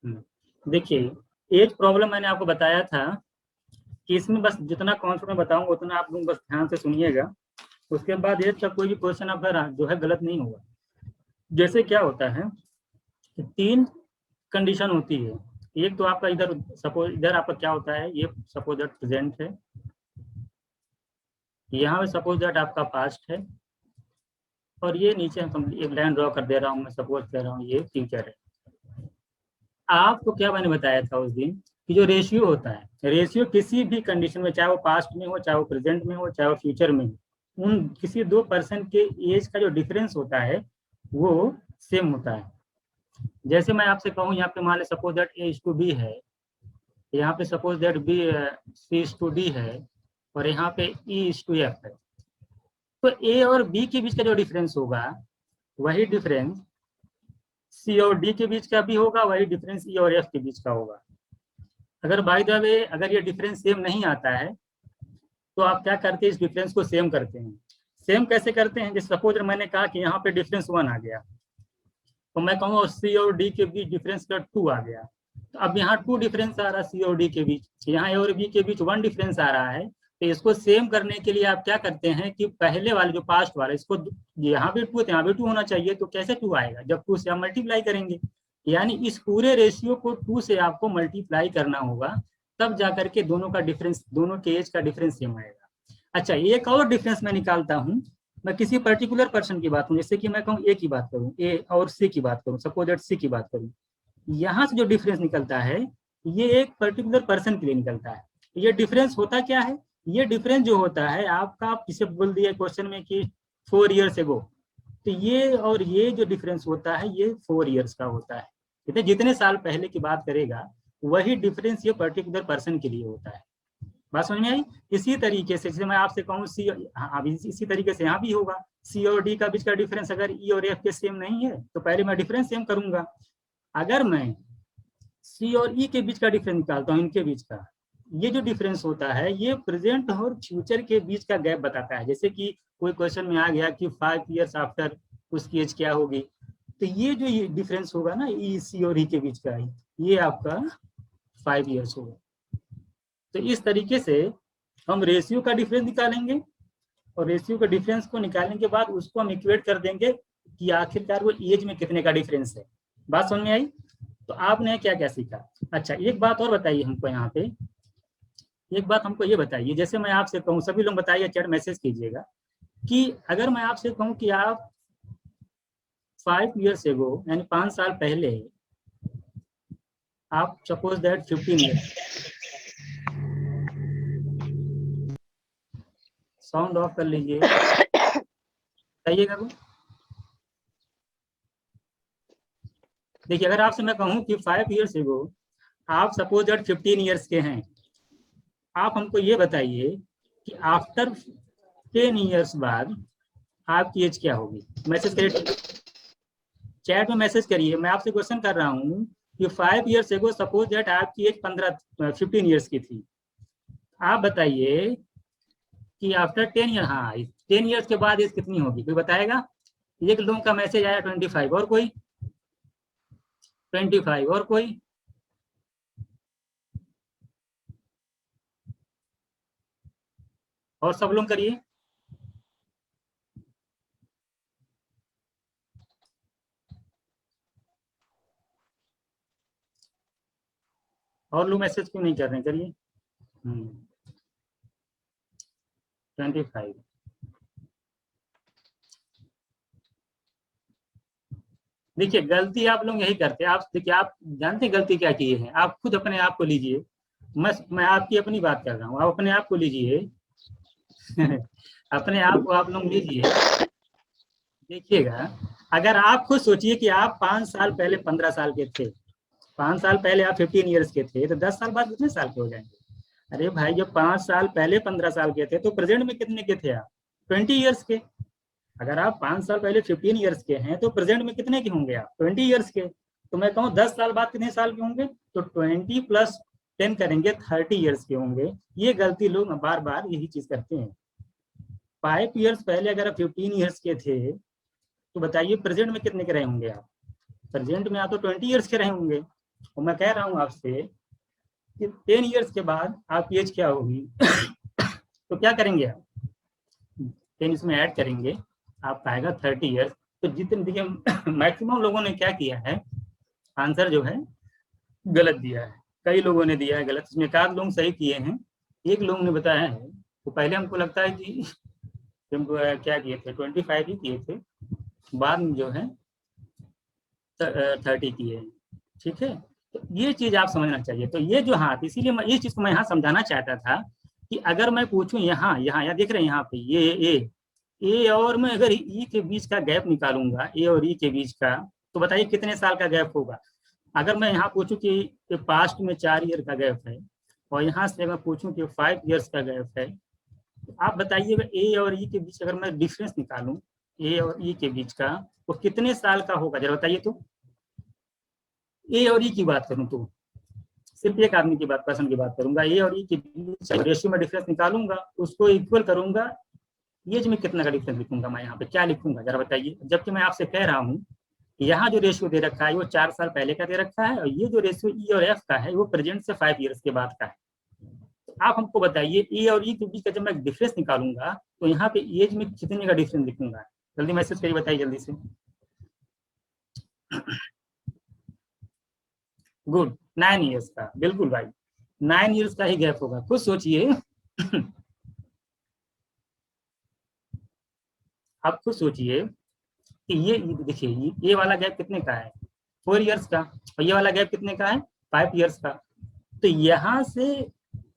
देखिए, as problem मैंने आपको बताया था कि इसमें बस जितना कॉन्सेप्ट में बताऊंगा उतना आप लोग बस ध्यान से सुनिएगा। उसके बाद एज का कोई भी क्वेश्चन आपका जो है गलत नहीं होगा। जैसे क्या होता है कि 3 कंडीशन होती है। एक तो आपका इधर सपोज इधर आपका क्या होता है, ये सपोज दैट प्रेजेंट है, यहाँ पे सपोज दैट आपका पास्ट है, और ये नीचे एक लाइन ड्रॉ कर दे रहा हूँ, मैं सपोज कर रहा हूँ ये फ्यूचर है। आपको क्या मैंने बताया था उस दिन कि जो रेशियो होता है, रेशियो किसी भी कंडीशन में, चाहे वो पास्ट में हो, चाहे वो प्रेजेंट में हो, चाहे वो फ्यूचर में हो, उन किसी 2 पर्सन के एज का जो डिफरेंस होता है वो सेम होता है। जैसे मैं आपसे कहूँ यहाँ पे मान ली suppose that A is to B है, यहाँ पे suppose that B C is to D है, और यहाँ पे ई इज टू एफ है। तो ए और बी के बीच का जो डिफरेंस होगा वही डिफरेंस सी और डी के बीच का भी होगा, वही डिफरेंस ई और एफ के बीच का होगा। अगर बाय द वे अगर ये डिफरेंस सेम नहीं आता है तो आप क्या करते हैं, इस डिफरेंस को सेम करते हैं। सेम कैसे करते हैं, जैसे सपोज मैंने कहा कि यहाँ पे डिफरेंस 1 आ गया, तो मैं कहूँगा सी और डी के बीच डिफरेंस का 2 आ गया। तो अब यहाँ 2 डिफरेंस आ रहा है सी और डी के बीच, यहाँ ए और बी के बीच 1 डिफरेंस आ रहा है। तो इसको सेम करने के लिए आप क्या करते हैं कि पहले वाले जो पास्ट वाला, इसको यहाँ भी 2 यहाँ भी 2 होना चाहिए, तो कैसे 2 आएगा, जब 2 से आप मल्टीप्लाई करेंगे। यानी इस पूरे रेशियो को 2 से आपको मल्टीप्लाई करना होगा, तब जाकर के दोनों का डिफरेंस, दोनों के एज का डिफरेंस सेम आएगा। अच्छा, एक और डिफरेंस मैं निकालता हूँ। मैं किसी पर्टिकुलर पर्सन की बात करूँ, जैसे कि मैं कहूँ ए की बात करूँ, ए और सी की बात करूँ, सपोज दैट सी की बात करूँ, यहाँ से जो डिफरेंस निकलता है ये एक पर्टिकुलर पर्सन के लिए निकलता है। ये डिफरेंस होता क्या है, ये डिफरेंस जो होता है आपका, आप जिसे बोल दिया क्वेश्चन में कि 4 years ago, तो ये और ये जो डिफरेंस होता है ये 4 years का होता है। जितने साल पहले की बात करेगा वही डिफरेंस ये पर्टिकुलर पर्सन के लिए होता है। बात समझ में आई। इसी तरीके से जैसे मैं आपसे कहूँ सी, हाँ इसी तरीके से यहाँ भी होगा। सी और डी का बीच का डिफरेंस अगर ई और एफ के सेम नहीं है तो पहले मैं डिफरेंस सेम करूंगा। अगर मैं सी और ई के बीच का डिफरेंस निकालता हूँ, इनके बीच का, ये जो डिफरेंस होता है ये प्रेजेंट और फ्यूचर के बीच का गैप बताता है। जैसे कि कोई क्वेश्चन में आ गया कि 5 years आफ्टर उसकी एज क्या होगी, तो ये जो ये डिफरेंस होगा ना ई सी और ई के बीच का, ये आपका 5 years होगा। तो इस तरीके से हम रेशियो का डिफरेंस निकालेंगे, और रेशियो का डिफरेंस को निकालने के बाद उसको हम इक्वेट कर देंगे कि आखिरकार वो एज में कितने का डिफरेंस है। बात समझ में आई। तो आपने क्या क्या सीखा। अच्छा, एक बात और बताइए हमको यहाँ पे, एक बात हमको ये बताइए, जैसे मैं आपसे कहूँ, सभी लोग बताइए, चैट मैसेज कीजिएगा, कि अगर मैं आपसे कहूँ कि आप 5 years ago यानी 5 साल पहले, आप suppose that 15 years, sound of कर लीजिए, बताइएगा को। देखिए, अगर आपसे मैं कहूँ कि 5 years ago आप सपोज दैट 15 years के हैं, आप हमको ये बताइए कि आफ्टर 10 years बाद आपकी एज क्या होगी। मैसेज करिए, चैट में मैसेज करिए। मैं आपसे क्वेश्चन कर रहा हूँ कि 5 years ago सपोज दैट आपकी एज 15 years की थी, आप बताइए कि आफ्टर 10 ईयर, हाँ 10 years के बाद एज कितनी होगी, कोई बताएगा। एक लोगों का मैसेज आया 25, और कोई 25, और कोई। और सब लोग करिए। और लोग मैसेज क्यों नहीं कर रहे हैं, करिए। 25। देखिए, गलती आप लोग यही करते हैं। आप देखिए, आप जानते हैं गलती क्या की है, आप खुद अपने आप को लीजिए। मैं आपकी अपनी बात कर रहा हूँ, आप अपने आप को लीजिए। अपने आप को आप लोग लीजिए, देखिएगा। अगर आप खुद सोचिए कि आप 5 साल पहले 15 साल के थे, 5 साल पहले आप 15 years के थे, तो 10 साल बाद कितने साल के हो जाएंगे। अरे भाई, जब 5 साल पहले 15 साल के थे तो प्रेजेंट में कितने के थे आप, 20 years के। अगर आप 5 साल पहले 15 years के हैं तो प्रेजेंट में कितने के होंगे आप, 20 years के। तो मैं कहूँ 10 साल बाद कितने साल के होंगे, तो 20 + 10 करेंगे 30 years के होंगे। ये गलती लोग बार बार यही चीज करते हैं। 5 years पहले अगर आप 15 years के थे तो बताइए प्रेजेंट में कितने के रहे होंगे आप। प्रेजेंट में आप तो 20 years के रहे होंगे। और मैं कह रहा हूँ आपसे कि 10 ईयर्स के बाद आपकी एज क्या होगी तो क्या करेंगे आप, 10 इसमें ऐड करेंगे, आपका आएगा 30 ईयर्स। तो जितने देखिए मैक्सिमम लोगों ने क्या किया है, आंसर जो है गलत दिया है। कई लोगों ने दिया है गलत, इसमें 1 लोग सही किए हैं, 1 लोग ने बताया है। तो पहले हमको लगता है कि हमको क्या किए थे, 25 ही किए थे, बाद में जो है 30 किए हैं। ठीक है, तो ये चीज आप समझना चाहिए। तो ये जो हाँ, इसीलिए मैं इस चीज को मैं यहाँ समझाना चाहता था कि अगर मैं पूछूं यहाँ यहाँ यहाँ देख रहे हैं यहाँ पे ये ए और मैं अगर ई के बीच का गैप निकालूंगा, ए और ई के बीच का, तो बताइए कितने साल का गैप होगा। अगर मैं यहाँ पूछूं कि पास्ट में 4 ईयर का गैप है और यहाँ से मैं पूछूं कि 5 ईयर्स का गैप है, तो आप बताइए ए और ई के बीच अगर मैं डिफरेंस निकालूं, ए और ई के बीच का, वो कितने साल का होगा जरा बताइए। तो ए और ई की बात करूं तो सिर्फ एक आदमी की बात, पर्सन की बात करूंगा, ए और ई के बीच रेशियो में डिफरेंस निकालूंगा, उसको इक्वल करूंगा, एज में कितना का डिफरेंस लिखूंगा, मैं यहाँ पे क्या लिखूंगा जरा बताइए। जबकि मैं आपसे कह रहा हूँ यहाँ जो रेशियो दे रखा है वो 4 साल पहले का दे रखा है, और ये जो रेशियो ई और एफ का है वो प्रेजेंट से 5 ईयर्स के बाद का है। तो आप हमको बताइए ए और ई के बीच का जब मैं डिफरेंस निकालूंगा तो यहाँ पे एज में कितने का डिफरेंस लिखूंगा, जल्दी मैसेज करिए, बताइए जल्दी से। गुड, 9 ईयर्स का, बिल्कुल भाई 9 ईयर्स का ही गैप होगा। खुद सोचिए आप खुद सोचिए कि ये देखिए ये वाला गैप कितने का है, 4 ईयर्स का, और ये वाला गैप कितने का है, 5 ईयर्स का। तो यहाँ से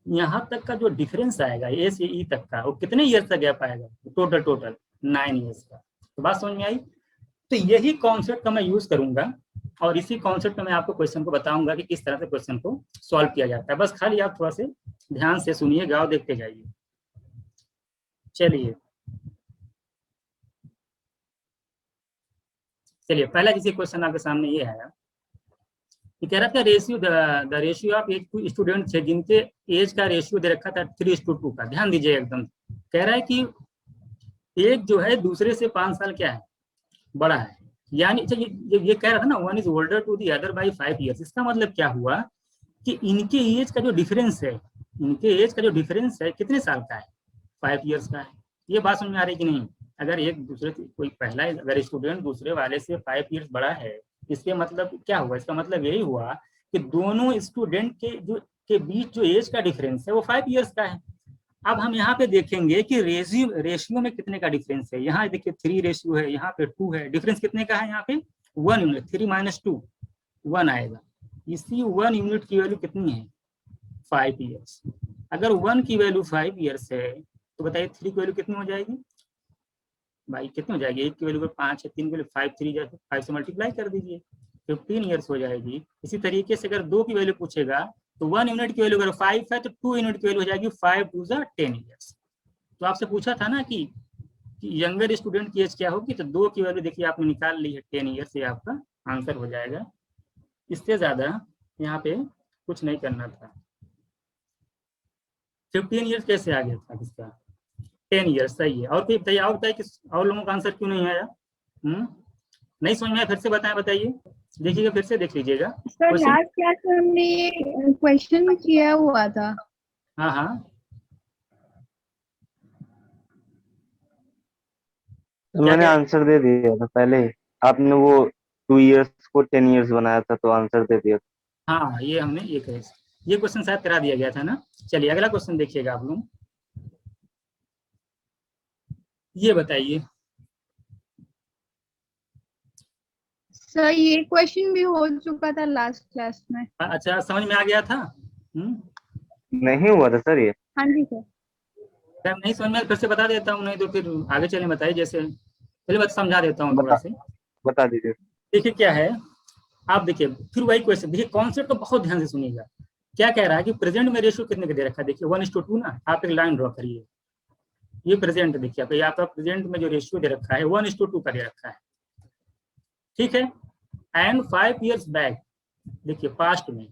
यहाँ तक का जो डिफरेंस आएगा ए से ई तक का, वो कितने ईयर्स का गैप आएगा, टोटल 9 ईयर्स का। तो बात समझ में आई। तो यही कॉन्सेप्ट का मैं यूज करूंगा और इसी कॉन्सेप्ट में मैं आपको क्वेश्चन को बताऊंगा कि किस तरह से क्वेश्चन को सॉल्व किया जाता है। बस खाली आप थोड़ा से ध्यान से सुनिएगा और देखते जाइए। चलिए पहला किसी क्वेश्चन आपके सामने ये है कि कह रहा था ratio the ratio of age two student थे जिनके एज का रेशियो दे रखा था 3:2 का। ध्यान दीजिए एकदम, कह रहा है कि एक जो है दूसरे से 5 साल क्या है, बड़ा है। यानी ये कह रहा था ना, 1 is older to the other by 5 years. इसका मतलब क्या हुआ कि इनके एज का जो डिफरेंस है, इनके एज का जो डिफरेंस है कितने साल का है, 5 ईयर्स का है। ये बात समझ में आ रही कि नहीं। अगर एक दूसरे से कोई पहला अगर स्टूडेंट दूसरे वाले से 5 ईयर्स बड़ा है, इसके मतलब क्या हुआ, इसका मतलब यही हुआ कि दोनों स्टूडेंट के बीच जो एज का डिफरेंस है वो 5 ईयर्स का है। अब हम यहाँ पे देखेंगे कि रेशियो में कितने का डिफरेंस है। यहाँ देखिए 3 रेशियो है, यहाँ पे 2 है, डिफरेंस कितने का है यहाँ पे 1 यूनिट, 3 - 2 1 आएगा। इसी 1 यूनिट की वैल्यू कितनी है, 5 ईयर्स। अगर 1 की वैल्यू 5 ईयर्स है तो बताइए 3 की वैल्यू कितनी हो जाएगी भाई, कितनी हो जाएगी, 1 की वैल्यू 5 है, 3 की वैल्यू 5, 5 से मल्टीप्लाई कर दीजिए, 15 ईयर्स हो जाएगी। इसी तरीके से अगर 2 की वैल्यू पूछेगा तो 1 यूनिट की वैल्यू अगर 5 है तो 2 यूनिट की वैल्यू हो जाएगी 5 2 10 ईयर्स। तो आपसे पूछा था ना कि यंगर स्टूडेंट की एज क्या होगी, तो 2 की वैल्यू देखिए आपने निकाल ली है 10 ईयर्स, ये आपका आंसर हो जाएगा। इससे ज्यादा यहाँ पे कुछ नहीं करना था। 15 ईयर्स कैसे आ गया था किसका, 10 ईयर्स, सही है। और कोई बताइए, और बताइए कि और लोगों का आंसर क्यों नहीं आया। नहीं समझ में आया, फिर से बताएं, बताइए, देखिएगा फिर से देख लीजिएगा। सर लास्ट क्लास में हमने क्वेश्चन किया हुआ था। हाँ हाँ, मैंने आंसर दे दिया था पहले, आपने वो 2 ईयर्स को 10 ईयर्स बनाया था तो आंसर दे दिया था। हाँ ये हमने ये क्वेश्चन शायद करा दिया गया था ना। चलिए अगला क्वेश्चन देखिएगा आप लोग, ये बताइए। सर ये क्वेश्चन भी हो चुका था लास्ट क्लास में। अच्छा, समझ में आ गया था। नहीं हुआ था सर ये। हाँ जी सर। सर नहीं समझ में, फिर से बता देता हूँ, नहीं तो फिर आगे चले बताइए। जैसे चलिए बस समझा देता हूँ थोड़ा से, बता दीजिए। देखिए क्या है, आप देखिए फिर वही क्वेश्चन, देखिए कॉन्सेप्ट तो बहुत ध्यान से सुनिएगा। क्या कह रहा है कि प्रेजेंट में रेशियो कितने का दे रखा है, देखिए 1:2 ना। आप एक लाइन ड्रॉ करिए, ये प्रेजेंट देखिए आपका प्रेजेंट में जो रेशियो दे रखा है 1:2 का दे रखा है, ठीक है। एंड 5 ईयर्स बैक, देखिए पास्ट में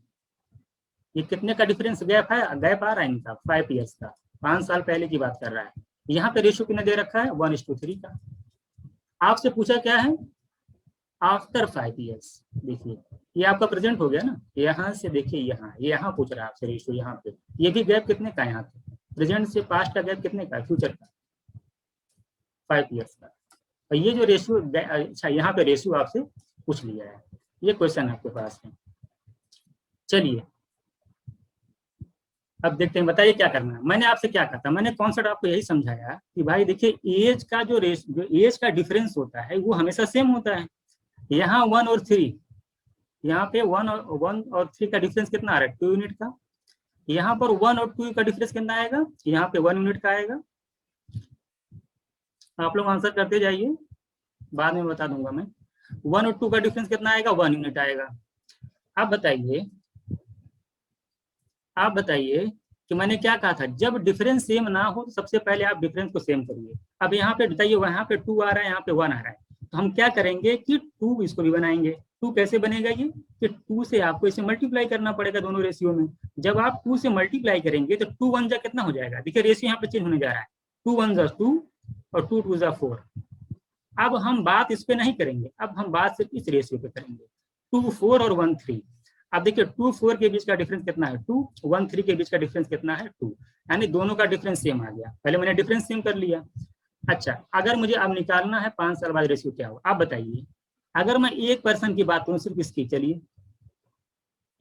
ये कितने का डिफरेंस गैप है, गैप आ रहा है इनका 5 ईयर्स का, 5 साल पहले की बात कर रहा है। यहाँ पे रेशियो कितना दे रखा है 1:3 का। आपसे पूछा क्या है आफ्टर 5 ईयर्स। देखिए ये आपका प्रेजेंट हो गया ना, यहाँ से देखिए यहाँ, ये यहाँ पूछ रहा है आपसे रेशियो, यहाँ पे ये भी गैप कितने का है, यहाँ पे प्रेजेंट से पास्ट का गैप कितने का है, फ्यूचर का 5 ईयर्स का। और ये जो रेशियो, अच्छा यहाँ पे रेशियो आपसे पूछ लिया है, ये क्वेश्चन आपके पास है। चलिए अब देखते हैं, बताइए क्या करना है। मैंने आपसे क्या कहा था, मैंने कॉन्सेप्ट आपको यही समझाया कि भाई देखिए एज का जो एज का डिफरेंस होता है वो हमेशा सेम होता है। यहाँ 1 और 3, यहाँ पे 1 और 3 का डिफरेंस कितना आ रहा है, 2 यूनिट का। यहाँ पर 1 और 2 का डिफरेंस कितना आएगा, यहाँ पे 1 यूनिट का आएगा। आप लोग आंसर करते जाइए, बाद में बता दूंगा मैं। 1 और 2 का डिफरेंस कितना आएगा, 1 यूनिट आएगा। आप बताइए कि मैंने क्या कहा था, जब डिफरेंस सेम ना हो तो सबसे पहले आप डिफरेंस को सेम करिए। अब यहाँ पे बताइए, वहां पे 2 आ रहा है, यहाँ पे 1 आ रहा है, तो हम क्या करेंगे कि 2 इसको भी बनाएंगे। 2 कैसे बनेगा ये, कि 2 से आपको इसे मल्टीप्लाई करना पड़ेगा दोनों रेशियो में। जब आप 2 से मल्टीप्लाई करेंगे तो 2 1 जा कितना हो जाएगा, देखिए रेशियो यहाँ पे चेंज होने जा रहा है, 2 1 जा 2 और 2 2 जा 4। अब हम बात इस पे नहीं करेंगे, अब हम बात सिर्फ इस रेशियो पे करेंगे, 2 4 और 1 3। अब देखिए 2 4 के बीच का डिफरेंस कितना है 2, 1 3 के बीच का डिफरेंस कितना है 2, यानी दोनों का डिफरेंस सेम आ गया। पहले मैंने डिफरेंस सेम कर लिया। अच्छा अगर मुझे अब निकालना है 5 साल बाद रेशियो क्या हो, आप बताइए। अगर मैं एक पर्सन की बात करूं सिर्फ इसकी, चलिए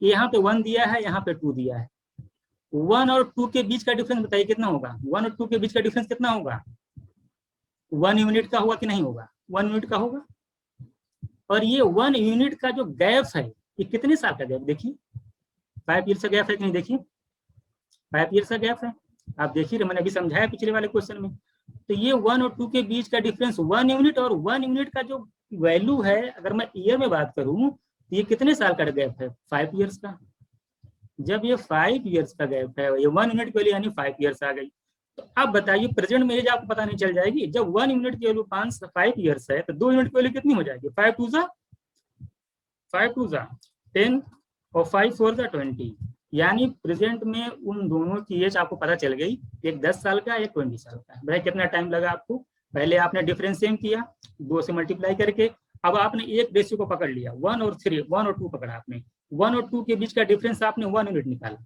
यहाँ पे 1 दिया है, यहाँ पे 2 दिया है, 1 और 2 के बीच का डिफरेंस बताइए कितना होगा, 1 और 2 के बीच का डिफरेंस कितना होगा, 1 यूनिट का होगा कि नहीं होगा, 1 यूनिट का होगा। और ये 1 यूनिट का जो गैप है ये कितने साल का गैप, देखिए 5 ईयर्स का गैप है कि नहीं, देखिए 5 ईयर्स का गैप है। आप देखिए मैंने अभी समझाया पिछले वाले क्वेश्चन में। तो ये 1 और 2 के बीच का डिफरेंस 1 यूनिट, और 1 यूनिट का जो वैल्यू है अगर मैं ईयर में बात करूं तो ये कितने साल का गैप है, 5 ईयर्स का। जब ये 5 ईयर्स का गैप है, ये 1 यूनिट के लिए यानी 5 ईयर्स आ गई। तो आप बताइए प्रेजेंट में एज आपको पता नहीं चल जाएगी, जब 1 यूनिट की वैल्यू 5 ईयर्स है तो 2 यूनिट की वैल्यू कितनी हो जाएगी, 5 2 जा 10 और 5 4 जा 20। यानी प्रेजेंट में उन दोनों की एज आपको पता चल गई, एक 10 साल का एक 20 साल का। भाई कितना टाइम लगा आपको, पहले आपने डिफरेंस सेम किया 2 से मल्टीप्लाई करके, अब आपने एक रेशियो को पकड़ लिया 1 और 2 पकड़ा आपने, 1 और 2 के बीच का डिफरेंस आपने 1 यूनिट निकाला।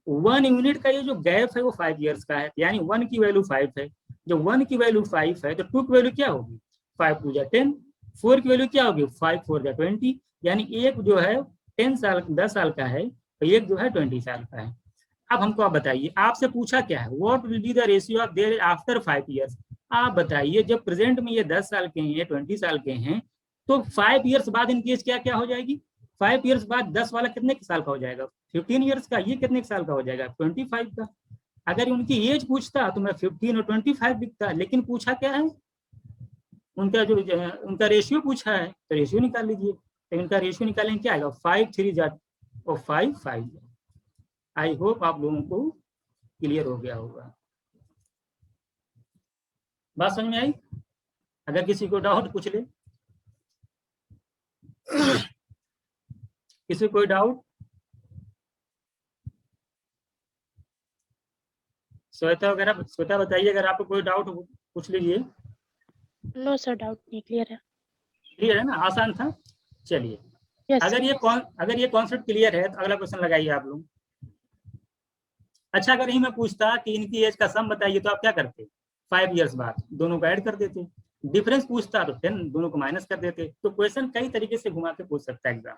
1 यूनिट का ये जो गैप है वो 5 ईयर्स का है, यानी 1 की वैल्यू 5 है। जो 1 की वैल्यू 5 है तो 2 की वैल्यू क्या होगी, 5 2 जा 10, 4 की वैल्यू क्या होगी 5 4 जा 20। यानी एक जो है 10 साल का है, तो एक जो है 20 साल का है। अब हमको आप बताइए, आपसे पूछा क्या है, what will be the ratio of their after 5 years. आप बताइए जब प्रेजेंट में ये 10 साल के हैं, 20 साल के हैं, तो 5 ईयर्स बाद इनकी एज क्या क्या हो जाएगी, 5 ईयर्स बाद 10 वाला कितने साल का हो जाएगा, 15 ईयर्स का। ये कितने साल का हो जाएगा, 25 का। अगर उनकी एज पूछता तो मैं 15 और 25 लिखता, लेकिन पूछा क्या है, उनका रेशियो पूछा है, तो रेशियो निकाल लीजिए। तो इनका रेशियो निकालेंगे क्या आएगा, 5 3 जा और 5 5। आई होप आप लोगों को क्लियर हो गया होगा, बात समझ में आई। अगर किसी को डाउट पूछ ले, किसी को कोई डाउट। श्वेता वगैरह, श्वेता बताइए अगर आपको कोई डाउट पूछ लीजिए। नो सर, डाउट नहीं, क्लियर है। क्लियर है ना, आसान था। चलिए यस अगर ये कॉन्सेप्ट क्लियर है तो अगला क्वेश्चन लगाइए आप लोग। अच्छा अगर ही मैं पूछता कि इनकी एज का सम बताइए तो आप क्या करते, 5 ईयर्स बाद दोनों को ऐड कर देते। डिफरेंस पूछता तो 10 दोनों को माइनस कर देते। तो क्वेश्चन कई तरीके से घुमा के पूछ सकता है एग्जाम।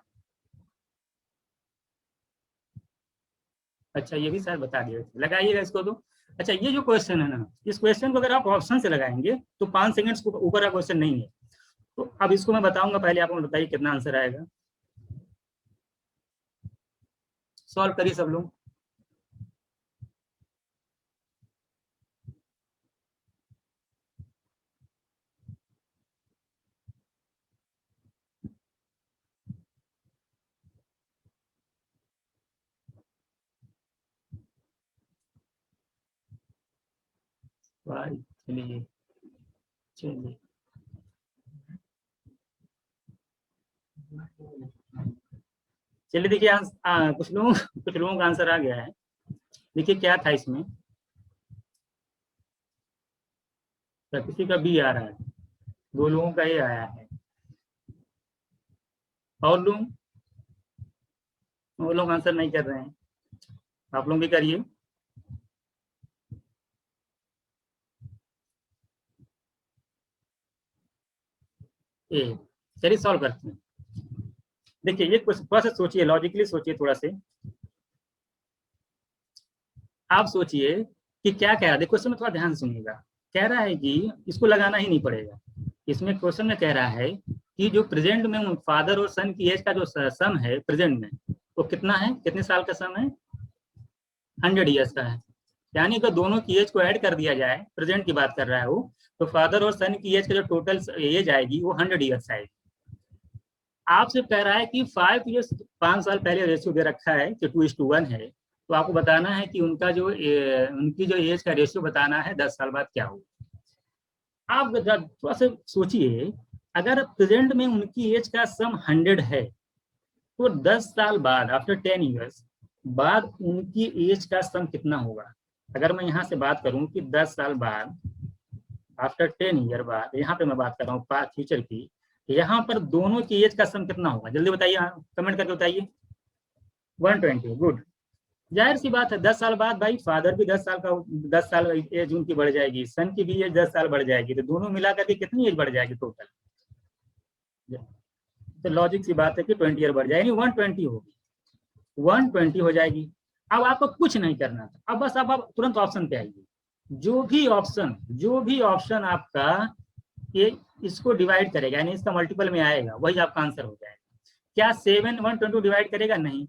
अच्छा ये भी शायद बता दिया, लगाइएगा इसको तो। अच्छा ये जो क्वेश्चन है ना, इस क्वेश्चन को अगर आप ऑप्शन से लगाएंगे तो 5 सेकंड्स को ऊपर का क्वेश्चन नहीं है। तो अब इसको मैं बताऊंगा, पहले आप बताइए कितना आंसर आएगा। सॉल्व करिए सब लोग। चलिए चलिए चलिए देखिए कुछ लोगों का आंसर आ गया है। देखिए क्या था इसमें, तो किसी का बी आ रहा है, 2 लोगों का ये आया है। और लोग, वो लोग आंसर नहीं कर रहे हैं, आप लोग भी करिए। ए, चलिए सॉल्व करते हैं। देखिए ये कुछ थोड़ा सा सोचिए, लॉजिकली सोचिए थोड़ा से। आप सोचिए कि क्या कह रहा है, देखो क्वेश्चन में थोड़ा ध्यान से सुनिएगा। कह रहा है कि इसको लगाना ही नहीं पड़ेगा। इसमें क्वेश्चन में कह रहा है कि जो प्रेजेंट में फादर और सन की एज का जो सम है प्रेजेंट में, वो कितना है, कितने साल का सम है, 100 ईयर्स का है। यानी कि दोनों की एज को ऐड कर दिया जाए, प्रेजेंट की बात कर रहा है वो, तो फादर और सन की एज का जो टोटल एज आएगी वो 100 ईयर्स आएगी। आपसे कह रहा है कि 5 ईयर्स, 5 साल पहले रेशियो दे रखा है कि 2:1 है, तो आपको बताना है कि उनका जो उनकी जो एज का रेशियो बताना है 10 साल बाद क्या होगा। आप थोड़ा सा सोचिए, अगर प्रेजेंट में उनकी एज का सम 100 है, तो 10 साल बाद, आफ्टर 10 ईयर्स बाद, उनकी एज का सम कितना होगा। अगर मैं यहाँ से बात करूं कि 10 साल बाद, आफ्टर 10 ईयर बाद, यहाँ पे मैं बात कर रहा हूँ फ्यूचर की, यहाँ पर दोनों की एज का सम कितना होगा, जल्दी बताइए, कमेंट करके बताइए। 120, गुड। जाहिर सी बात है 10 साल बाद भाई फादर भी 10 साल एज उनकी बढ़ जाएगी, सन की भी एज 10 साल बढ़ जाएगी, तो दोनों मिलाकर के कितनी एज बढ़ जाएगी टोटल। तो लॉजिक सी बात है कि 20 ईयर बढ़ जाएगी, 120 होगी, 120 हो जाएगी। अब आपको कुछ नहीं करना था, अब बस आप तुरंत ऑप्शन पे आइए। जो भी ऑप्शन आपका ये इसको डिवाइड करेगा, यानी इसका मल्टीपल में आएगा, वही आपका आंसर हो जाएगा। क्या 7 120 डिवाइड करेगा, नहीं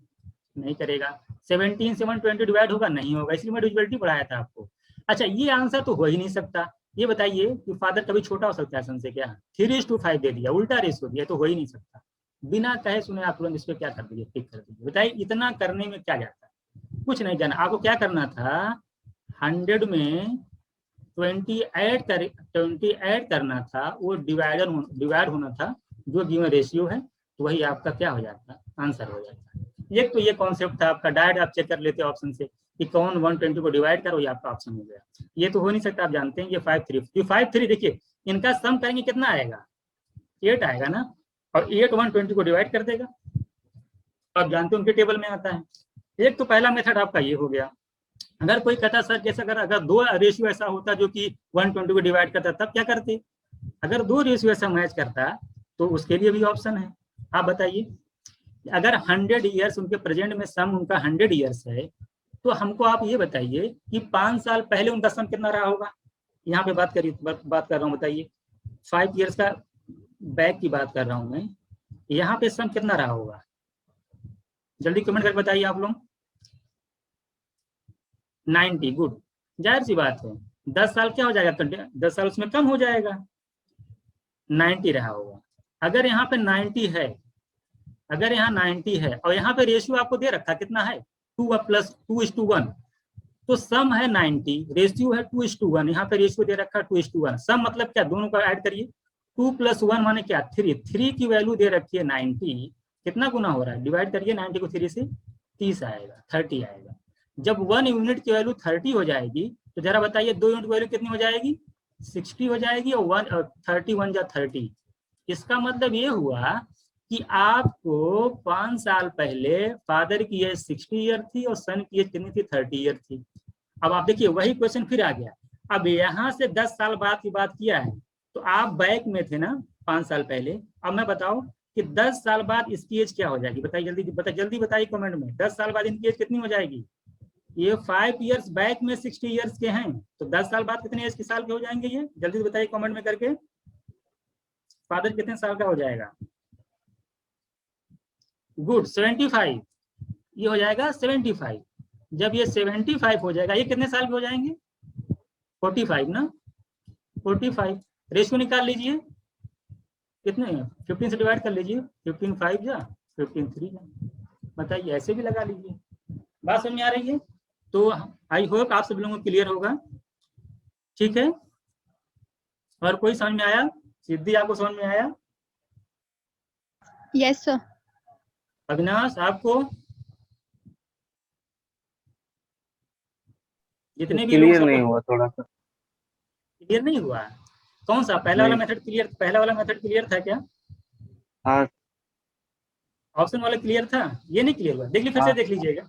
करेगा। 17 से 120 डिवाइड होगा, नहीं होगा, इसलिए मैं डिविजिबिलिटी पढ़ाया था आपको। अच्छा, ये आंसर तो हो ही नहीं सकता। ये बताइए कि फादर कभी छोटा हो सकता है सन से, क्या 3:5 दे दिया, उल्टा रेशियो दिया, तो हो ही नहीं सकता। बिना कहे सुने आप तुरंत इस पर क्या कर दीजिए, टिक कर दीजिए। बताइए इतना करने में क्या जाता है, कुछ नहीं जाना। आपको क्या करना था, 100 में 20 ऐड करना था, वो डिवाइड होना था जो गिवन रेशियो है, तो वही आपका क्या हो जाता, आंसर हो जाता। एक तो ये कॉन्सेप्ट था आपका, डायरेक्ट आप चेक कर लेते ऑप्शन से कि कौन 120 को डिवाइड करो, ये आपका ऑप्शन हो गया। ये तो हो नहीं सकता, आप जानते हैं। ये 5 3 देखिए इनका सम करेंगे कितना आएगा, 8 आएगा ना, और 8 120 को डिवाइड कर देगा, आप जानते हैं उनके टेबल में आता है। एक तो पहला मेथड आपका ये हो गया। अगर कोई कहता सर जैसे अगर 2 रेशियो ऐसा होता जो कि 120 को डिवाइड करता, तब क्या करते। अगर 2 रेशियो ऐसा मैच करता तो उसके लिए भी ऑप्शन है। आप बताइए, अगर 100 ईयर्स उनके प्रेजेंट में सम उनका 100 ईयर्स है, तो हमको आप ये बताइए कि 5 साल पहले उनका सम कितना रहा होगा। यहाँ पे बात कर रहा हूँ, बताइए 5 ईयर्स का बैक की बात कर रहा हूँ मैं, यहाँ पे सम कितना रहा होगा, जल्दी कमेंट करके बताइए आप लोग। 90, गुड। जाहिर सी बात है 10 साल क्या हो जाएगा, 10 साल उसमें कम हो जाएगा, 90 रहा होगा। अगर यहाँ पे 90 है, अगर यहाँ 90 है और यहाँ पे रेशियो आपको दे रखा कितना है 2+2:1, तो सम है 90, रेशियो है 2:1, यहाँ पे रेशियो दे रखा 2:1। सम मतलब क्या, दोनों का ऐड करिए, 2 + 1 माने क्या 3 की वैल्यू दे रखी है 90, कितना गुना हो रहा है, डिवाइड करिए 90 को 3 से, 30 आएगा, 30 आएगा। जब 1 यूनिट की वैल्यू 30 हो जाएगी, तो जरा बताइए 2 यूनिट की वैल्यू कितनी हो जाएगी, 60 हो जाएगी, और 31 जा 30। इसका मतलब ये हुआ कि आपको 5 साल पहले फादर की एज 60 ईयर थी और सन की एज कितनी थी, 30 ईयर थी। अब आप देखिए वही क्वेश्चन फिर आ गया। अब यहाँ से 10 साल बाद की बात किया है, तो आप बैक में थे ना 5 साल पहले। अब मैं बताओ कि 10 साल बाद इसकी एज क्या हो जाएगी, बताइए जल्दी बताइए कमेंट में, 10 साल बाद इनकी एज कितनी हो जाएगी। ये 5 ईयर्स बैक में 60 ईयर्स के हैं, तो 10 साल बाद कितने एज के साल के हो जाएंगे, ये जल्दी बताइए कमेंट में करके। फादर कितने साल का हो जाएगा, गुड 75, ये हो जाएगा 75। जब ये 75 हो जाएगा, ये कितने साल के हो जाएंगे, 45 ना, 45। रेशियो निकाल लीजिए, कितने 15 से डिवाइड कर लीजिए, 15 5 जा 15 3 जा, बताइए, ऐसे भी लगा लीजिए। बात समझ में आ रही है। तो आई होप आप सब लोगों को क्लियर होगा, ठीक है। और कोई समझ में आया, सिद्धि आपको समझ में आया, यस सर। अविनाश आपको, जितने भी क्लियर नहीं हुआ, थोड़ा सा क्लियर नहीं हुआ, कौन सा पहला वाला मेथड क्लियर, पहला वाला मेथड क्लियर था क्या। हाँ ऑप्शन वाला क्लियर था, ये नहीं क्लियर हुआ? देख लीजिए, फिर से हाँ। देख लीजिएगा,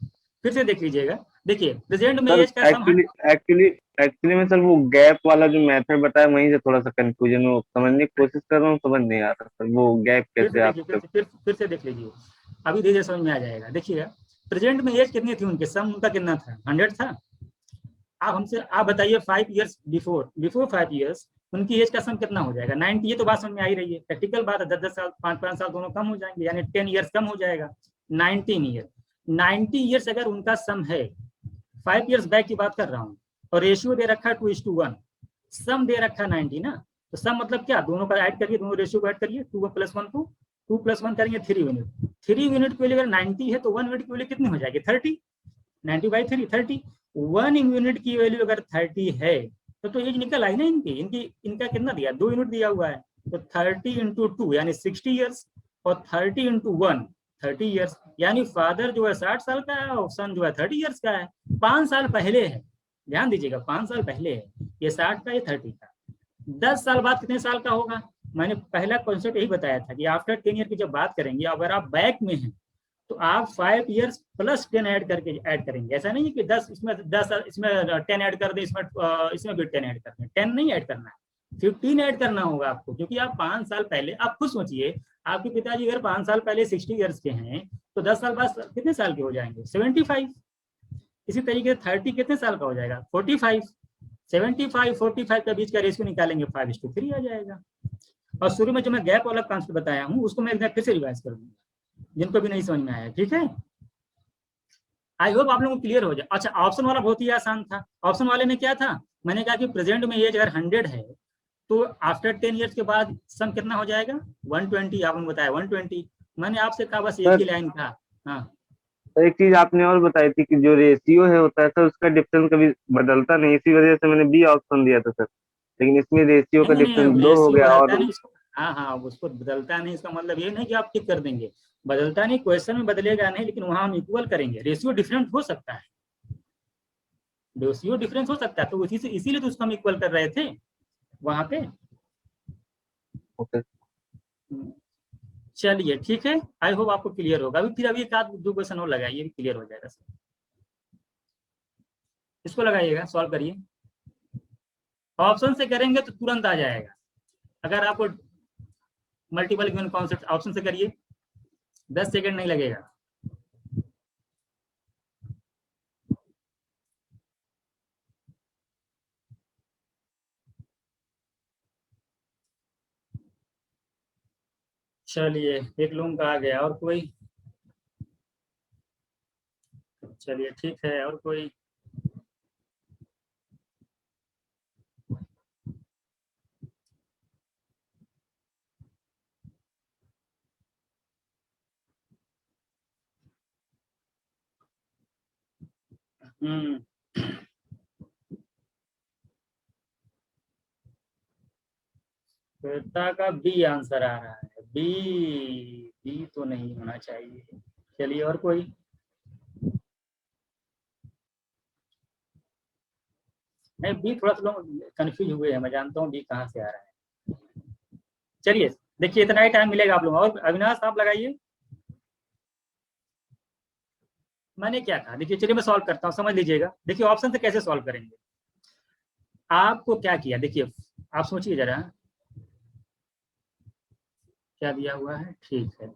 फिर से देख लीजिएगा। देखिए प्रेजेंट में सर एज का सम एक्चुअली में सर वो गैप वाला जो मेथड बताया वहीं से थोड़ा सा कंफ्यूजन हो, समझने की कोशिश कर रहा हूँ, समझ नहीं आ रहा सर वो गैप फिर से कैसे आप देखिए, फिर से देख लीजिए, अभी धीरे समझ में आ जाएगा। देखिएगा प्रेजेंट में एज कितनी थी उनके, सम उनका कितना था, 100 था। आप बताइए 5 ईयर्स बिफोर 5 ईयर्स उनकी एज का सम कितना हो जाएगा, 90। ये तो बात समझ में आ ही रही है, प्रैक्टिकल बात है, 10-10 साल 5-5 साल दोनों कम हो जाएंगे, यानी 10 ईयर्स कम हो जाएगा, 19 ईयर। 90 ईयर्स अगर उनका सम है, 5 ईयर्स बैक की बात कर रहा हूँ, और रेशियो दे रखा है 2:1, सम दे रखा है 90 ना, तो सम मतलब क्या, दोनों का ऐड करिए, दोनों रेशियो को ऐड करिए, 2 + 1 2, 2 + 1 करेंगे 3 यूनिट। 3 यूनिट की वैल्यू अगर 90 है तो 1 यूनिट की वैल्यू कितनी हो जाएगी, 30। 90/3 30। 1 यूनिट की वैल्यू अगर 30 है तो एज निकल आई ना इनकी इनका कितना दिया, 2 यूनिट दिया हुआ है, तो 30 × 2 यानी 60 ईयर्स, और 30 × 1 30 ईयर्स, यानी फादर जो है 60 साल का है और सन जो है 30 ईयर्स का है। 5 साल पहले है, ध्यान दीजिएगा, 5 साल पहले है, ये 60 का, ये 30 का। 10 साल बाद कितने साल का होगा, मैंने पहला कॉन्सेप्ट यही बताया था कि आफ्टर 10 ईयर की जब बात करेंगे, अगर आप बैक में हैं तो आप 5 ईयर्स + 10 ऐड करेंगे। ऐसा नहीं है कि 10 इसमें 10 ऐड कर दें, इसमें भी 10 ऐड कर दें, 10 नहीं ऐड करना है, 15 ऐड करना होगा आपको, क्योंकि आप 5 साल पहले, आप खुद सोचिए, आपके पिताजी अगर 5 साल पहले 60 ईयर्स के हैं तो 10 साल बाद कितने साल के हो जाएंगे, 75। इसी तरीके से 30 कितने साल का हो जाएगा, 45। 75 45 का बीच का रेशियो निकालेंगे, 5:3 आ जाएगा। और शुरू में जो मैं गैप वाला कॉन्सेप्ट बताया हूँ उसको मैं फिर से रिवाइज कर दूंगा, जिनको भी नहीं समझ में आया, ठीक है। आई होप आप लोगों को क्लियर हो जाए। अच्छा, ऑप्शन वाला बहुत ही आसान था। ऑप्शन वाले में क्या था, मैंने कहा कि प्रेजेंट में एज अगर 100 है तो आफ्टर 10 ईयर्स के बाद सम कितना हो जाएगा, 120। आपने बताया 120, मैंने आपसे कहा बस एक ही लाइन था। हाँ, एक चीज आपने और बताई थी कि जो रेशियो है होता है सर उसका डिफरेंस कभी बदलता नहीं, इसी वजह से मैंने बी ऑप्शन दिया था सर, लेकिन इसमें रेशियो का नहीं नहीं डिफरेंस नहीं, 2 हो रेशियो गया बदलता और नहीं उसको, हाँ हाँ, उसको बदलता नहीं, इसका मतलब ये नहीं कि आप टिक कर देंगे, बदलता नहीं, क्वेश्चन में बदलेगा नहीं, लेकिन वहां हम इक्वल करेंगे। रेशियो डिफरेंट हो सकता है, रेशियो डिफरेंस हो सकता है, तो इसीलिए तो उसको हम इक्वल कर रहे थे वहां पे। ओके। चलिए ठीक है, आई होप आपको क्लियर होगा। अभी एक आध 2 क्वेश्चन और लगाइए, ये भी क्लियर हो जाएगा सर। इसको लगाइएगा, सॉल्व करिए, ऑप्शन से करेंगे तो तुरंत आ जाएगा। अगर आपको मल्टीपल गिवन कॉन्सेप्ट ऑप्शन से करिए, 10 सेकंड नहीं लगेगा। चलिए, एक लोगों का आ गया, और कोई? चलिए ठीक है, और कोई? श्वेता का बी आंसर आ रहा है, बी, बी तो नहीं होना चाहिए। चलिए, और कोई? नहीं, बी थोड़ा सा लोग कंफ्यूज हुए हैं, मैं जानता हूँ बी कहाँ से आ रहा है। चलिए देखिए, इतना ही टाइम मिलेगा आप लोग। और अविनाश आप लगाइए। मैंने क्या कहा, देखिए चलिए मैं सॉल्व करता हूँ, समझ लीजिएगा। देखिए ऑप्शन से कैसे सॉल्व करेंगे, आपको क्या किया, देखिए आप सोचिए जरा, क्या दिया हुआ है, ठीक है।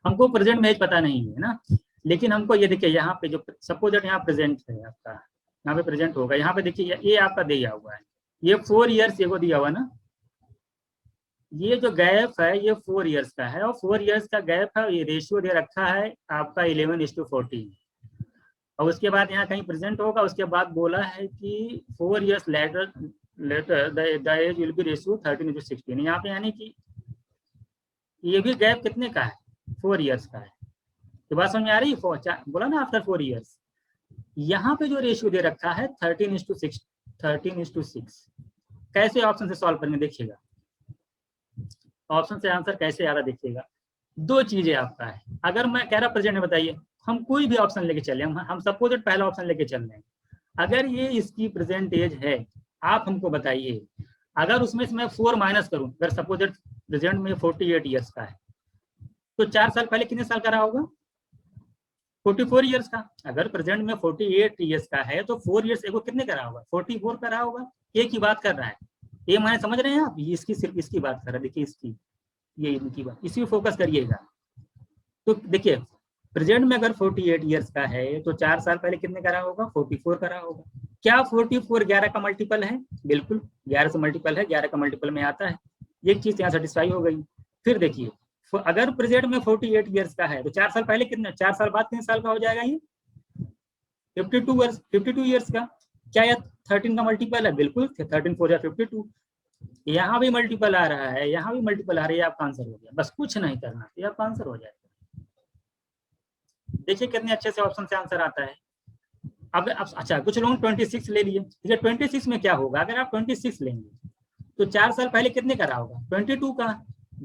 हमको प्रेजेंट में एज पता नहीं है ना, लेकिन हमको ये देखिए यहाँ पे जो सपोज दैट यहाँ प्रेजेंट है आपका, यहाँ पे प्रेजेंट होगा, यहाँ पे देखिए ये आपका दिया हुआ है, ये 4 ईयर्स एगो दिया हुआ ना, ये जो गैप है ये 4 ईयर्स का है, और 4 ईयर्स का गैप है, ये रेशियो दे रखा है आपका 11:14, और उसके बाद यहाँ कहीं प्रेजेंट होगा, उसके बाद बोला है कि 4 years later the age will be ratio 13:16। यहाँ पे यानी कि ये भी गैप कितने का है, 4 ईयर्स का है। तो बात समझ में आ रही है, बोला ना आफ्टर 4 ईयर्स। यहाँ पे जो रेशियो दे रखा है 13:6, कैसे ऑप्शन से सॉल्व करेंगे देखिएगा, ऑप्शन से आंसर कैसे आ रहा देखिएगा। 2 चीजें आपका है, अगर मैं कह रहा प्रेजेंट में बताइए, हम कोई भी ऑप्शन लेके चले, हम सपोज पहला ऑप्शन लेके चल रहे हैं, अगर ये इसकी प्रेजेंट एज है, आप हमको बताइए, अगर उसमें से मैं 4 माइनस करूं, अगर सपोज प्रेजेंट में 48 ईयर्स का है, तो 4 साल पहले कितने साल का रहा होगा? 44 ईयर्स का। अगर प्रेजेंट में 48 ईयर्स का है तो 4 ईयर्स एगो कितने का रहा होगा? 44 का रहा होगा। एक ही बात कर रहा है, ये माने समझ रहे हैं आप? इसकी सिर्फ इसकी बात कर रहा है, देखिए इसकी, ये इनकी बात, इसी पे फोकस करिएगा। तो देखिए प्रेजेंट में अगर 48 ईयर्स का है तो 4 साल पहले कितने का रहा होगा? 44 का रहा होगा। क्या 44 11 का मल्टीपल है? बिल्कुल 11 से मल्टीपल है, 11 का मल्टीपल में आता है। एक चीज यहाँ सेटिस्फाई हो गई। फिर देखिए अगर प्रेजेंट में 48 ईयर्स का है तो 4 साल पहले कितना, 4 साल बाद कितने साल का हो जाएगा? ये 52 ईयर्स का। क्या यह 13 का मल्टीपल है? बिल्कुल 13 4 52। यहाँ भी मल्टीपल आ रहा है, यहाँ भी मल्टीपल आ रही है, आपका आंसर हो गया। बस कुछ नहीं करना, ये आपका आंसर हो जाएगा। देखिए कितने अच्छे से ऑप्शन से आंसर आता है। अब अच्छा कुछ लोग 26 ले लिए, ठीक है। 26 में क्या होगा? अगर आप 26 लेंगे तो 4 साल पहले कितने का रहा होगा? 22 का।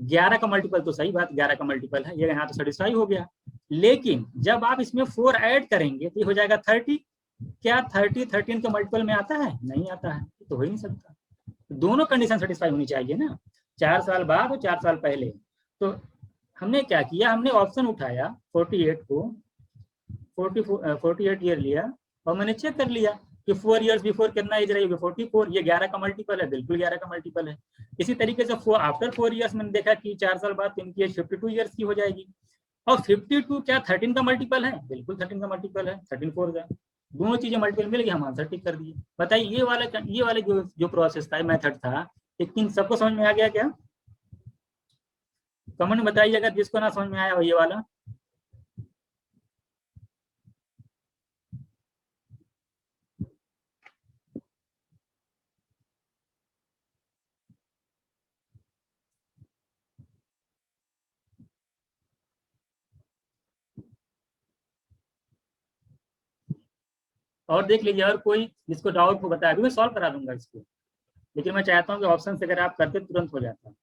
11 का मल्टीपल, तो सही बात 11 का मल्टीपल है, ये यहाँ तो सेटिस्फाई हो गया। लेकिन जब आप इसमें 4 ऐड करेंगे तो ये हो जाएगा 30। क्या 30 13 के मल्टीपल में आता है? नहीं आता है, तो हो ही नहीं सकता। दोनों कंडीशन सेटिस्फाई होनी चाहिए ना, 4 साल बाद और 4 साल पहले। तो हमने क्या किया, हमने ऑप्शन उठाया 48 को, 48 ईयर लिया और मैंने चेक कर लिया कि 4 ईयर्स बिफोर कितना एज रहेगी? 44। ये 11 का मल्टीपल है, बिल्कुल 11 का मल्टीपल है। इसी तरीके से आफ्टर 4 ईयर्स मैंने देखा कि 4 साल बाद इनकी एज 52 ईयर्स की हो जाएगी। और 52 क्या 13 का मल्टीपल है? बिल्कुल 13 का मल्टीपल है, 13 4 का। दोनों चीजें मल्टीपल मिल गई, हम आंसर टिक कर दिए। बताइए ये वाले जो प्रोसेस था, मेथड था, लेकिन सबको समझ में आ गया क्या? कमेंट में बताइएगा जिसको ना समझ में आया हो ये वाला। और देख लीजिए, और कोई जिसको डाउट हो बताया, अभी मैं सॉल्व करा दूंगा इसको, लेकिन मैं चाहता हूँ कि ऑप्शन से अगर आप करते तुरंत हो जाता।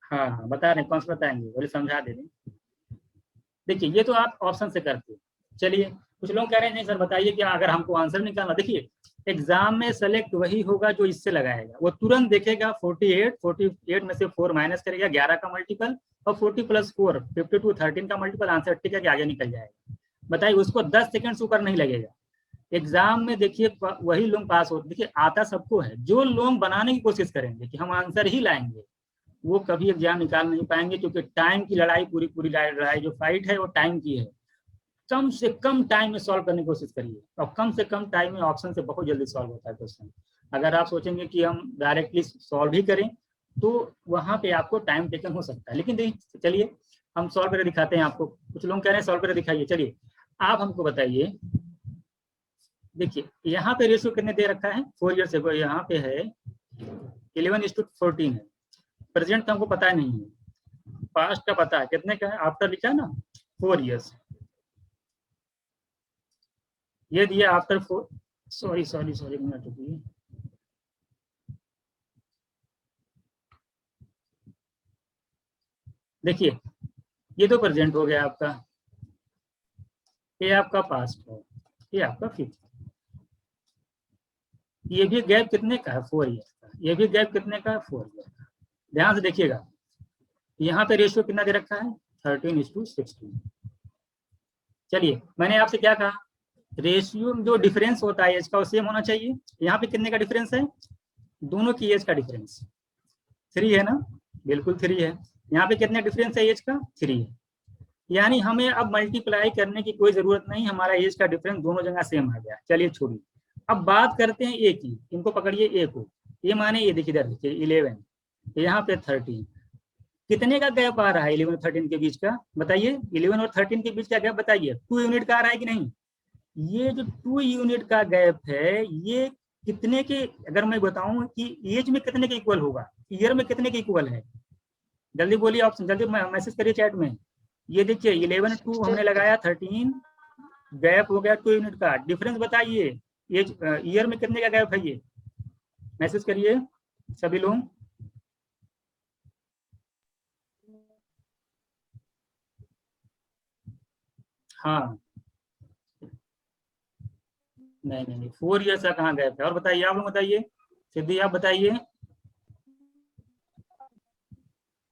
हाँ हाँ बता रहे, कौन सा बताएंगे, बोले समझा दे दें। देखिए ये तो आप ऑप्शन से करते। चलिए कुछ लोग कह रहे हैं नहीं सर बताइए कि अगर हमको आंसर निकालना, देखिए एग्जाम में सेलेक्ट वही होगा जो इससे लगाएगा। वो तुरंत देखेगा 48 में से 4 माइनस करेगा, 11 का मल्टीपल, और 40 + 4 52 13 का मल्टीपल, आंसर ठीक है कि आगे निकल जाएगा। बताइए उसको 10 सेकंड से ऊपर नहीं लगेगा। एग्जाम में देखिए वही लोग पास होते, देखिए आता सबको है। जो लोग बनाने की कोशिश करेंगे कि हम आंसर ही लाएंगे, वो कभी एग्जाम निकाल नहीं पाएंगे, क्योंकि टाइम की लड़ाई, पूरी लड़ाई जो फाइट है वो टाइम की है। कम से कम टाइम में सॉल्व करने की कोशिश करिए, और कम से कम टाइम में ऑप्शन से बहुत जल्दी सॉल्व होता है क्वेश्चन। अगर आप सोचेंगे कि हम डायरेक्टली सॉल्व ही करें तो वहां पे आपको टाइम टेकन हो सकता है। लेकिन देखिए चलिए हम सॉल्व करके दिखाते हैं आपको। कुछ लोग कह रहे हैं सॉल्व करके दिखाइए, चलिए आप हमको बताइए। देखिए यहाँ पे रेशियो कितने दे रखा है? 4 ईयर्स एगो, यहाँ पे है 11:14 है। प्रेजेंट का हमको पता नहीं है, पास्ट का पता है कितने का है, आफ्टर लिखा है ना 4 ईयर्स। ये दिया आफ्टर 4, सॉरी मिनट रुकिए। देखिए ये तो प्रेजेंट हो गया आपका, ये आपका पास्ट है, ये आपका फ्यूचर। ये भी गैप कितने का है? 4 ईयर का। ये भी गैप कितने का है? 4 ईयर का। ध्यान से देखिएगा यहाँ पे रेशियो कितना दे रखा है? 13:16। चलिए मैंने आपसे क्या कहा, रेशियो जो डिफरेंस होता है एज का वो सेम होना चाहिए। यहाँ पे कितने का डिफरेंस है? दोनों की एज का डिफरेंस 3 है ना, बिल्कुल 3 है। यहाँ पे कितने डिफरेंस है एज का? 3 है। यानी हमें अब मल्टीप्लाई करने की कोई जरूरत नहीं, हमारा एज का डिफरेंस दोनों जगह सेम आ गया। चलिए छोड़िए, अब बात करते हैं ए की। इनको पकड़िए ए को, ये माने ये देखिए इधर देखिए 11, यहाँ पे 13। कितने का गैप आ रहा है 11 और 13 के बीच का? बताइए 11 और 13 के बीच का गैप बताइए। 2 यूनिट का आ रहा है कि नहीं? ये जो 2 यूनिट का गैप है, ये कितने के, अगर मैं बताऊं कि एज में कितने के इक्वल होगा, ईयर में कितने के इक्वल है? जल्दी बोलिए ऑप्शन, जल्दी मैसेज करिए चैट में। ये देखिए 11 2 हमने लगाया, 13 गैप हो गया 2 यूनिट का। डिफरेंस बताइए एज ईयर में कितने का गैप है? ये मैसेज करिए सभी लोग। हाँ नहीं 4 ईयर्स का कहाँ गैप है? और बताइए आप लोग बताइए, सिद्धि आप बताइए।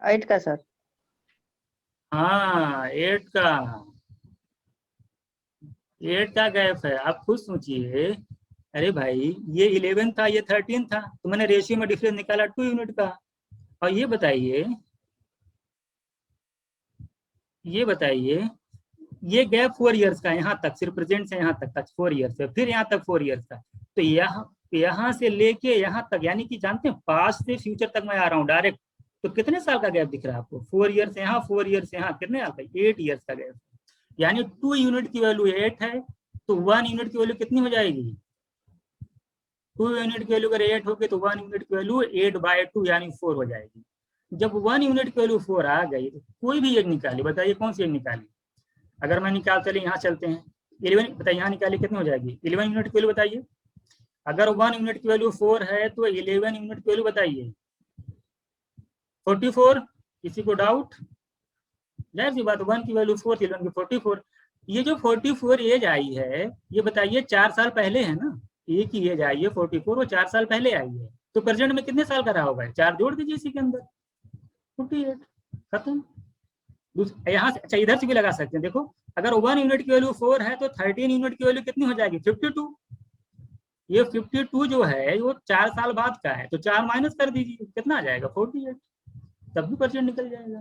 8 का सर। हाँ 8 का गैप है। आप खुद सोचिए, अरे भाई ये 11 था, ये 13 था, तो मैंने रेशियो में डिफरेंस निकाला 2 यूनिट का। और ये बताइए ये गैप 4 इयर्स का, यहाँ तक सिर्फ प्रेजेंट से यहाँ तक 4 इयर्स है, फिर यहाँ तक 4 इयर्स का। तो यहाँ से लेके यहाँ तक, यानी कि जानते हैं पास्ट से फ्यूचर तक मैं आ रहा हूँ डायरेक्ट। तो कितने साल का गैप दिख रहा है आपको? 4 इयर्स यहाँ, 4 इयर्स यहाँ, कितने आता है? 8 इयर्स का गैप। यानी 2 यूनिट की वैल्यू 8 है, तो 1 यूनिट की वैल्यू कितनी हो जाएगी? 2 यूनिट की वैल्यू अगर 8 होगी तो 1 यूनिट की वैल्यू 8/2 यानी 4 हो जाएगी। जब 1 यूनिट की वैल्यू 4 आ गई तो कोई भी एज निकाली, बताइए कौन सी एज निकाली? अगर मैं निकाल, चलिए यहाँ चलते हैं, 11 बताइए, यहाँ निकालिए कितनी हो जाएगी? 11 यूनिट की वैल्यू बताइए। अगर 1 यूनिट की वैल्यू 4 है तो 11 यूनिट की वैल्यू बताइए 44। किसी को डाउट? जाहिर सी बात, 1 की वैल्यू 4 थी, 11 की 44। ये जो 44 एज आई है, ये बताइए 4 साल पहले है ना? एक ही एज आई है 44, वो 4 साल पहले आई है। तो प्रेजेंट में कितने साल का रहा होगा? 4 जोड़ दीजिए इसी के अंदर, 48, खत्म। यहाँ से अच्छा इधर से भी लगा सकते हैं, देखो अगर 1 यूनिट की वैल्यू 4 है तो 13 यूनिट की वैल्यू कितनी हो जाएगी? 52। ये 52 जो है वो 4 साल बाद का है, तो 4 माइनस कर दीजिए, कितना आ जाएगा? 48। तब भी परसेंट निकल जाएगा।